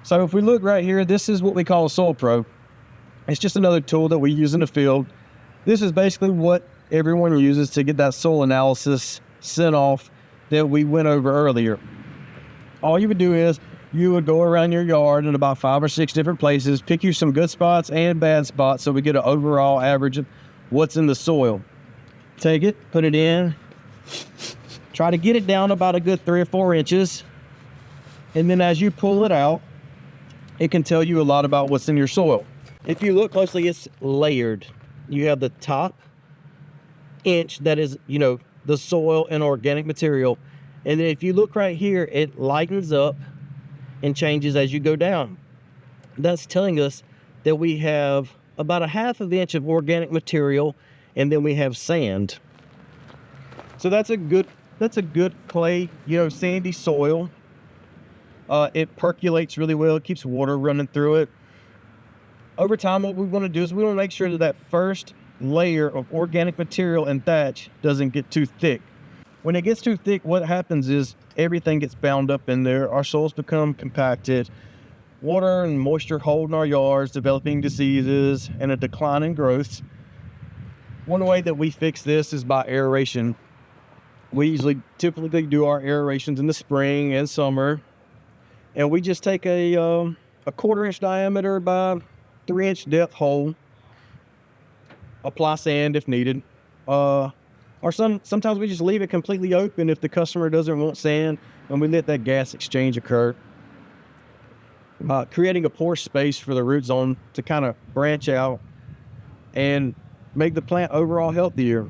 So if we look right here, this is what we call a Soil Pro. It's just another tool that we use in the field. This is basically what everyone uses to get that soil analysis sent off that we went over earlier. All you would do is you would go around your yard in about 5 or 6 different places, pick you some good spots and bad spots so we get an overall average of what's in the soil. Take it, put it in, try to get it down about a good 3 or 4 inches. And then as you pull it out, it can tell you a lot about what's in your soil. If you look closely, it's layered. You have the top inch that is, the soil and organic material. And then if you look right here, it lightens up and changes as you go down. That's telling us that we have about a 1/2 inch of organic material, and then we have sand. So that's a good clay, sandy soil. It percolates really well. It keeps water running through it. Over time, what we want to do is we want to make sure that first layer of organic material and thatch doesn't get too thick. When it gets too thick, what happens is everything gets bound up in there. Our soils become compacted. Water and moisture hold in our yards, developing diseases and a decline in growth. One way that we fix this is by aeration. We typically do our aerations in the spring and summer. And we just take a 1/4 inch diameter by 3 inch depth hole, apply sand if needed, or sometimes we just leave it completely open if the customer doesn't want sand, and we let that gas exchange occur, creating a pore space for the root zone to kind of branch out and make the plant overall healthier.